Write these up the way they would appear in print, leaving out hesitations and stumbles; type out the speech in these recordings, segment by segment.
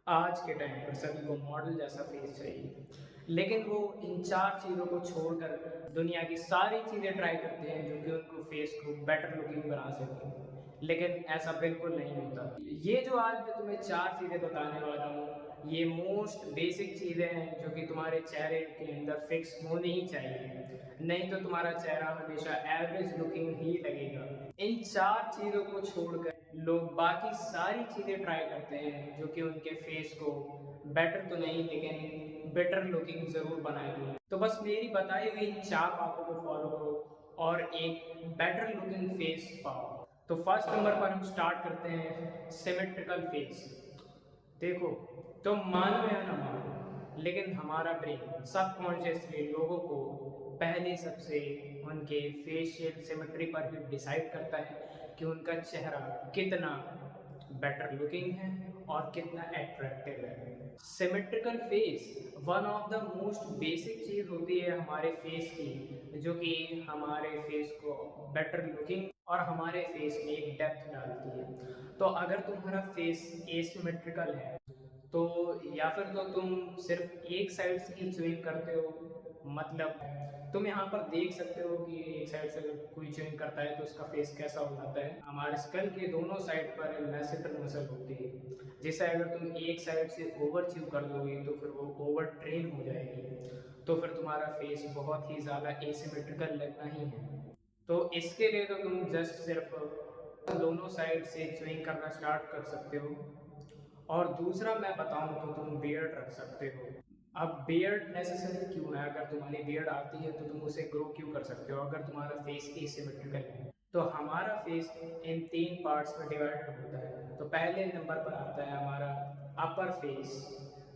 आज के टाइम पर सभी को मॉडल जैसा फेस चाहिए, लेकिन वो इन 4 चीज़ों को छोड़कर दुनिया की सारी चीज़ें ट्राई करते हैं जो कि उनको फेस को बेटर लुकिंग बना सकें। लेकिन ऐसा बिल्कुल नहीं होता। ये जो आज मैं तुम्हें 4 चीज़ें बताने वाला हूँ, ये मोस्ट बेसिक चीज़ें हैं जो कि तुम्हारे चेहरे के अंदर फिक्स होनी ही चाहिए, नहीं तो तुम्हारा चेहरा हमेशा एवरेज लुकिंग ही लगेगा। इन 4 चीज़ों को छोड़कर लोग बाकी सारी चीज़ें ट्राई करते हैं जो कि उनके फेस को बेटर तो नहीं लेकिन बेटर लुकिंग ज़रूर बनाएगी। तो बस मेरी बताई हुई इन 4 बातों को फॉलो करो और एक बेटर लुकिंग फेस पाओ। तो फर्स्ट नंबर पर हम स्टार्ट करते हैं सिमेट्रिकल फेस। देखो, तुम मानो या ना मानो, लेकिन हमारा ब्रेन सबकॉन्शियसली लोगों को पहले सबसे उनके फेशियल सिमेट्री पर ही डिसाइड करता है कि उनका चेहरा कितना बेटर लुकिंग है और कितना अट्रैक्टिव है। Symmetrical face one of the most basic चीज़ होती है हमारे फेस की, जो कि हमारे फेस को बेटर लुकिंग और हमारे फेस में एक डेप्थ डालती है। तो अगर तुम्हारा फेस एसिमेट्रिकल है तो या फिर तो तुम सिर्फ एक साइड से ही च्युइंग करते हो, मतलब तुम यहाँ पर देख सकते हो कि एक साइड से अगर कोई च्युइंग करता है तो उसका फेस कैसा हो जाता है। हमारे स्कल के दोनों साइड पर मैसेटर मसल होती है, जिसे अगर तुम एक साइड से ओवर च्यू कर दोगे तो फिर वो ओवर ट्रेन हो जाएगी, तो फिर तुम्हारा फेस बहुत ही ज़्यादा एसिमेट्रिकल लगना ही है। तो इसके लिए तो तुम जस्ट सिर्फ दोनों साइड से च्युइंग करना स्टार्ट कर सकते हो। और दूसरा मैं बताऊं तो तुम बियर्ड रख सकते हो। अब बियर्ड नेसेसरी क्यों है? अगर तुम्हारी बियर्ड आती है तो तुम उसे ग्रो क्यों कर सकते हो अगर तुम्हारा फेस एसिमेट्रिकल है? तो हमारा फेस इन 3 पार्ट्स में डिवाइड होता है। तो पहले नंबर पर आता है हमारा अपर फेस,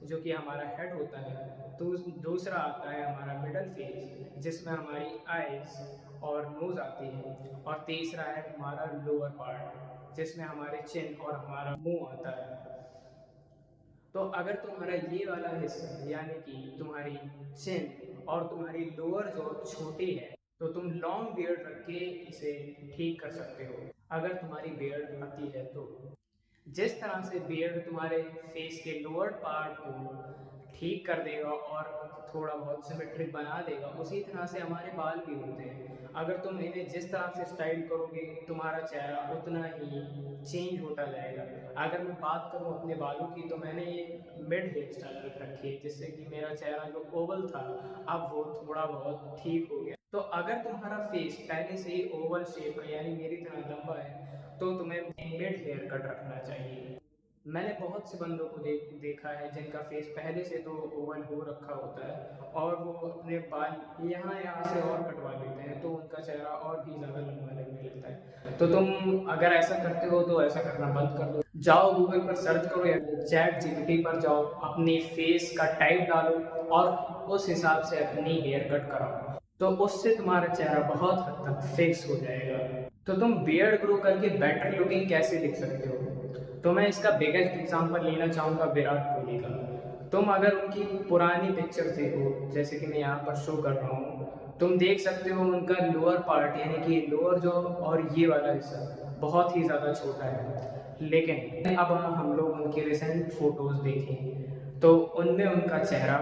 जो कि हमारा हेड होता है। तो दूसरा आता है हमारा मिडल फेस, जिसमें हमारी आईज और नोज आती है। और तीसरा है हमारा लोअर पार्ट, जिसमें हमारे चिन और हमारा मुंह आता है। तो अगर तुम्हारा ये वाला हिस्सा यानी कि तुम्हारी चिन और तुम्हारी लोअर जो छोटी है, तो तुम लॉन्ग बियर्ड रख के इसे ठीक कर सकते हो अगर तुम्हारी बियर्ड आती है तो। जिस तरह से बियर्ड तुम्हारे फेस के लोअर पार्ट को ठीक कर देगा और थोड़ा बहुत सिमेट्रिक बना देगा, उसी तरह से हमारे बाल भी होते हैं। अगर तुम इन्हें जिस तरह से स्टाइल करोगे तुम्हारा चेहरा उतना ही चेंज होता जाएगा। अगर मैं बात करूं अपने बालों की तो मैंने ये मिड हेयर स्टाइल रख रखी है, जिससे कि मेरा चेहरा जो ओवल था अब वो थोड़ा बहुत ठीक हो गया। तो अगर तुम्हारा फेस पहले से ही ओवल शेप का यानी मेरी तरह लंबा है तो तुम्हें मिड हेयर कट रखना चाहिए। मैंने बहुत से बंदों को देखा है जिनका फेस पहले से तो ओवल हो रखा होता है और वो अपने बाल यहाँ यहाँ से और कटवा लेते हैं, तो उनका चेहरा और भी ज़्यादा लंबा लगने लगता है। तो तुम अगर ऐसा करते हो तो ऐसा करना बंद कर दो। जाओ गूगल पर सर्च करो या चैट जीपीटी पर जाओ, अपनी फेस का टाइप डालो और उस हिसाब से अपनी हेयर कट कराओ, तो उससे तुम्हारा चेहरा बहुत हद तक फिक्स हो जाएगा। तो तुम बियर्ड ग्रो करके बेटर लुकिंग कैसे दिख सकते हो? तो मैं इसका बिगेस्ट एग्जांपल लेना चाहूँगा विराट कोहली का। तुम अगर उनकी पुरानी पिक्चर देखो, जैसे कि मैं यहाँ पर शो कर रहा हूँ, तुम देख सकते हो उनका लोअर पार्ट यानी कि लोअर जो और ये वाला हिस्सा बहुत ही ज़्यादा छोटा है। लेकिन अब हम लोग उनके रिसेंट फोटोज़ देखें तो उनमें उनका चेहरा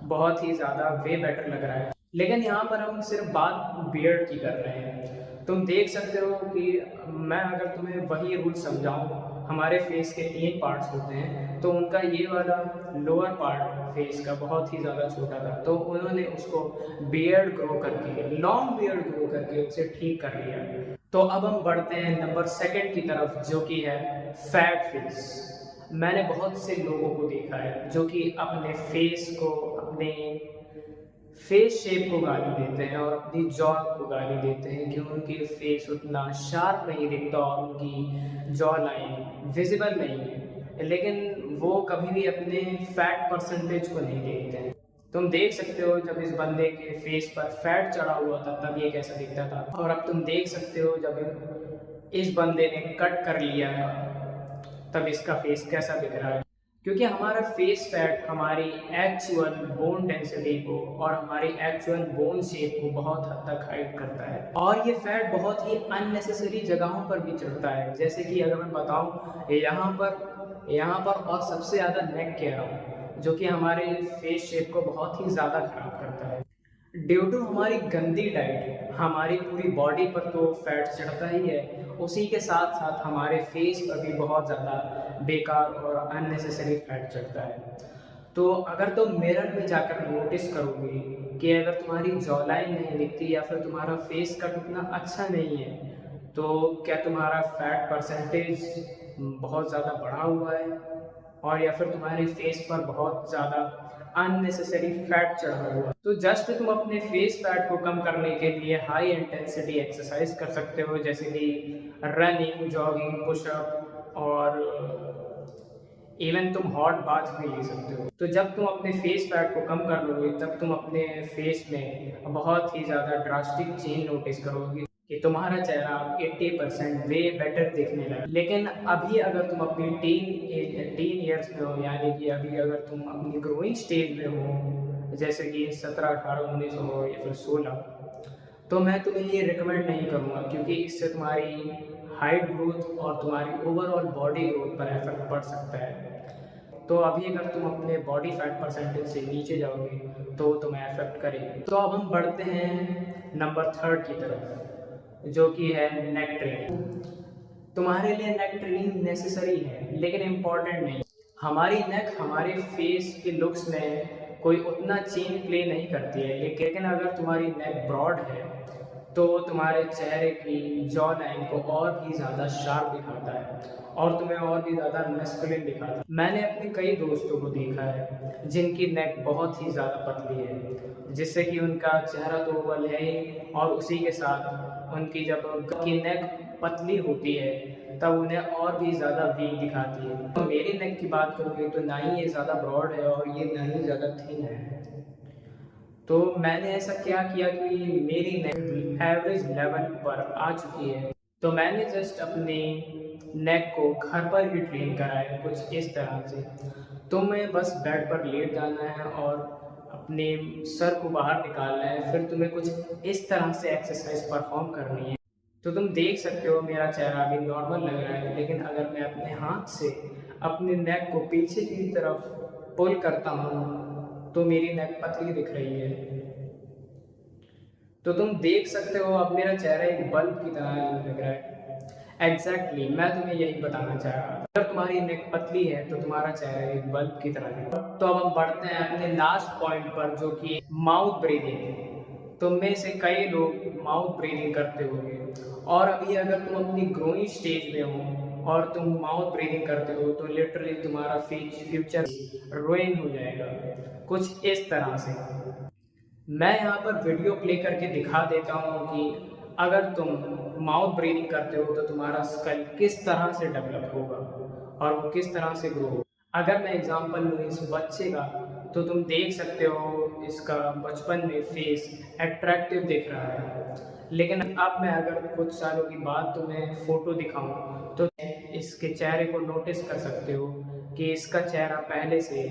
बहुत ही ज़्यादा वे बेटर लग रहा है। लेकिन यहाँ पर हम सिर्फ बात बियर्ड की कर रहे हैं। तुम देख सकते हो कि मैं अगर तुम्हें वही रूल समझाऊँ, हमारे फेस के 3 पार्ट्स होते हैं, तो उनका ये वाला लोअर पार्ट फेस का बहुत ही ज़्यादा छोटा था, तो उन्होंने उसको बियर्ड ग्रो करके लॉन्ग बियर्ड ग्रो करके उसे ठीक कर लिया। तो अब हम बढ़ते हैं नंबर सेकंड की तरफ, जो कि है फैट फेस। मैंने बहुत से लोगों को देखा है जो कि अपने फेस को, अपने फेस शेप को गाली देते हैं और अपनी जॉ को गाली देते हैं कि उनके फेस उतना शार्प नहीं दिखता और उनकी जॉ लाइन विजिबल नहीं है, लेकिन वो कभी भी अपने फैट परसेंटेज को नहीं देखते हैं। तुम देख सकते हो जब इस बंदे के फेस पर फैट चढ़ा हुआ था तब ये कैसा दिखता था, और अब तुम देख सकते हो जब इस बंदे ने कट कर लिया तब इसका फेस कैसा दिख रहा है। क्योंकि हमारा फेस फैट हमारी एक्चुअल बोन डेंसिटी को और हमारी एक्चुअल बोन शेप को बहुत हद तक हाइड करता है, और ये फैट बहुत ही अननेसेसरी जगहों पर भी चढ़ता है। जैसे कि अगर मैं बताऊं, यहाँ पर यहाँ पर और सबसे ज़्यादा नेक कह रहा हूँ, जो कि हमारे फेस शेप को बहुत ही ज़्यादा खराब करता है। ड्यू टू हमारी गंदी डाइट हमारी पूरी बॉडी पर तो फैट चढ़ता ही है, उसी के साथ साथ हमारे फेस पर भी बहुत ज़्यादा बेकार और अननेसेसरी फैट चढ़ता है। तो अगर तुम मिरर में जाकर नोटिस करोगे कि अगर तुम्हारी जॉलाइन नहीं दिखती या फिर तुम्हारा फेस कट उतना अच्छा नहीं है, तो क्या तुम्हारा फैट परसेंटेज बहुत ज़्यादा बढ़ा हुआ है, और या फिर तुम्हारे फेस पर बहुत ज़्यादा अननेसेसरी फैट चढ़ा हुआ है। तो जस्ट तुम अपने फेस फैट को कम करने के लिए हाई इंटेंसिटी एक्सरसाइज कर सकते हो, जैसे कि रनिंग, जॉगिंग, पुशअप, और इवन तुम हॉट बाथ भी ले सकते हो। तो जब तुम अपने फेस फैट को कम कर लोगे तब तुम अपने फेस में बहुत ही ज़्यादा ड्रास्टिक चेंज नोटिस करोगे कि तुम्हारा चेहरा 80% वे बेटर दिखने लगा। लेकिन अभी अगर तुम अपनी टीन ईयर्स में हो, यानी कि अभी अगर तुम अपनी ग्रोइंग स्टेज में हो, जैसे कि 17, 18, 19 हो या फिर 16, तो मैं तुम्हें ये रिकमेंड नहीं करूँगा, क्योंकि इससे तुम्हारी हाइट ग्रोथ और तुम्हारी ओवरऑल बॉडी ग्रोथ पर इफेक्ट पड़ सकता है। तो अभी अगर तुम अपने बॉडी फैट परसेंटेज से नीचे जाओगे तो तुम्हें अफेक्ट करेगी। तो अब हम बढ़ते हैं नंबर 3 की तरफ, जो कि है नेक ट्रेनिंग। तुम्हारे लिए नेक ट्रेनिंग नेसेसरी है लेकिन इम्पॉर्टेंट नहीं। हमारी नेक हमारे फेस के लुक्स में कोई उतना चेंज प्ले नहीं करती है, लेकिन अगर तुम्हारी नेक ब्रॉड है तो तुम्हारे चेहरे की जॉ लाइन को और भी ज़्यादा शार्प दिखाता है और तुम्हें और भी ज़्यादा मस्कुलिन दिखाता है। मैंने अपने कई दोस्तों को देखा है जिनकी नेक बहुत ही ज़्यादा पतली है, जिससे कि उनका चेहरा तो ओवल है ही, और उसी के साथ उनकी जब की नेक पतली होती है तब उन्हें और भी ज़्यादा वीक दिखाती है। तो मेरी नेक की बात करोगे तो ना ही ये ज़्यादा ब्रॉड है और ये ना ही ज़्यादा थिन है। तो मैंने ऐसा क्या किया कि मेरी नेक एवरेज लेवल पर आ चुकी है, तो मैंने जस्ट अपने नेक को घर पर ही ट्रेन करा है कुछ इस तरह से। तुम्हें बस बेड पर लेट जाना है और अपने सर को बाहर निकालना है, फिर तुम्हें कुछ इस तरह से एक्सरसाइज परफॉर्म करनी है। तो तुम देख सकते हो मेरा चेहरा अभी नॉर्मल लग रहा है, लेकिन अगर मैं अपने हाथ से अपने नेक को पीछे की तरफ पुल करता हूँ तो मेरी नेक पतली दिख रही है। तो तुम देख सकते हो अब मेरा चेहरा एक बल्ब की तरह लग रहा है। एग्जैक्टली मैं तुम्हें यही बताना चाह रहा था, अगर तुम्हारी नेक पतली है तो तुम्हारा चेहरा एक बल्ब की तरह दिखता है। तो अब हम बढ़ते हैं अपने लास्ट पॉइंट पर, जो कि माउथ ब्रीदिंग। तुम में से कई लोग माउथ ब्रीदिंग करते होंगे, और अभी अगर तुम अपनी ग्रोइंग स्टेज में हो और तुम माउथ ब्रीदिंग करते हो तो लिटरली तुम्हारा फ्यूचर रुइन हो जाएगा कुछ इस तरह से। मैं यहाँ पर वीडियो प्ले करके दिखा देता हूँ कि अगर तुम माउथ ब्रीदिंग करते हो तो तुम्हारा स्कल किस तरह से डेवलप होगा और वो किस तरह से ग्रो होगा। अगर मैं एग्जांपल लूँ इस बच्चे का, तो तुम देख सकते हो इसका बचपन में फेस अट्रैक्टिव दिख रहा है, लेकिन अब मैं अगर कुछ सालों की बाद तुम्हें फोटो दिखाऊं तो इसके चेहरे को नोटिस कर सकते हो कि इसका चेहरा पहले से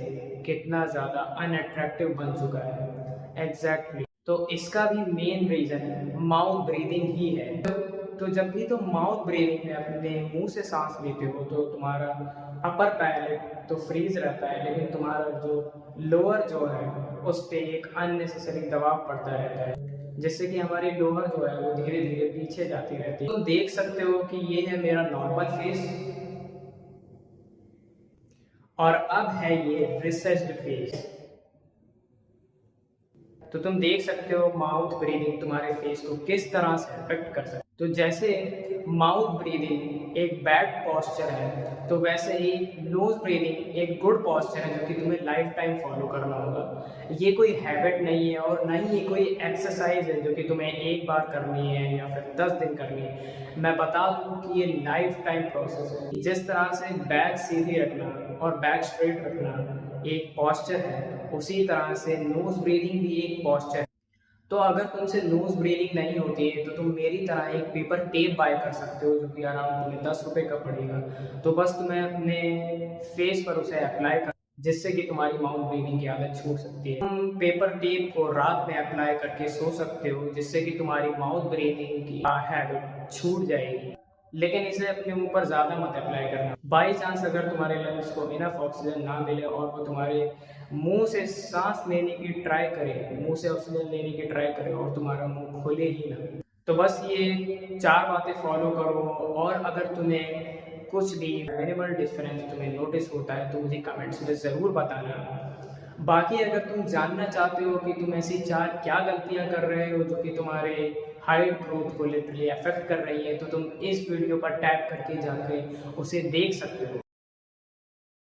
कितना ज़्यादा अनअट्रैक्टिव बन चुका है। एग्जैक्टली तो इसका भी मेन रीजन माउथ ब्रीदिंग ही है। तो जब भी तुम माउथ ब्रीदिंग में अपने मुंह से सांस लेते हो तो तुम्हारा अपर पैलेट तो फ्रीज रहता है, लेकिन तुम्हारा जो लोअर जो है उस पर एक अननेसेसरी दबाव पड़ता रहता है, जिससे कि हमारी लोअर जो है वो धीरे धीरे पीछे जाती रहती है। तुम देख सकते हो कि ये है मेरा नॉर्मल फेस और अब है ये रिसेस्ड फेस। तो तुम देख सकते हो माउथ ब्रीदिंग तुम्हारे फेस को किस तरह से अफेक्ट कर सकती है। तो जैसे माउथ ब्रीदिंग एक बैड पॉस्चर है, तो वैसे ही नोज ब्रीदिंग एक गुड पॉस्चर है जो कि तुम्हें लाइफ टाइम फॉलो करना होगा। ये कोई हैबिट नहीं है और ना ही ये कोई एक्सरसाइज है जो कि तुम्हें एक बार करनी है या फिर 10 दिन करनी है। मैं बता दूं कि ये लाइफ टाइम प्रोसेस है। जिस तरह से बैक सीधी रखना और बैक स्ट्रेट रखना एक पॉस्चर है, उसी तरह से नोज ब्रीदिंग भी एक पॉस्चर है। तो अगर तुमसे नोज ब्रीदिंग नहीं होती है तो तुम मेरी तरह एक पेपर टेप बाय कर सकते हो, जो कि अराउंड तुम्हें 10 रुपये का पड़ेगा। तो बस तुम्हें अपने फेस पर उसे अप्लाई कर, जिससे कि तुम्हारी माउथ ब्रीदिंग की आदत छूट सकती है। तुम पेपर टेप को रात में अप्लाई करके सो सकते हो, जिससे कि तुम्हारी माउथ ब्रीदिंग की हैबिट छूट जाएगी। लेकिन इसे अपने मुंह पर ज़्यादा मत अप्लाई करना। बाई चांस अगर तुम्हारे लंग्स को इनफ ऑक्सीजन ना मिले और वो तुम्हारे मुंह से सांस लेने की ट्राई करे, मुंह से ऑक्सीजन लेने की ट्राई करे और तुम्हारा मुंह खोले ही ना, तो बस ये 4 बातें फॉलो करो। और अगर तुम्हें कुछ भी मिनिमल डिफरेंस तुम्हें नोटिस होता है तो मुझे कमेंट्स में ज़रूर बताना। बाकी अगर तुम जानना चाहते हो कि तुम ऐसी 4 क्या गलतियाँ कर रहे हो जो कि तुम्हारे हाइट ग्रोथ को लिटरली अफेक्ट कर रही है, तो तुम इस वीडियो पर टैप करके जाके उसे देख सकते हो।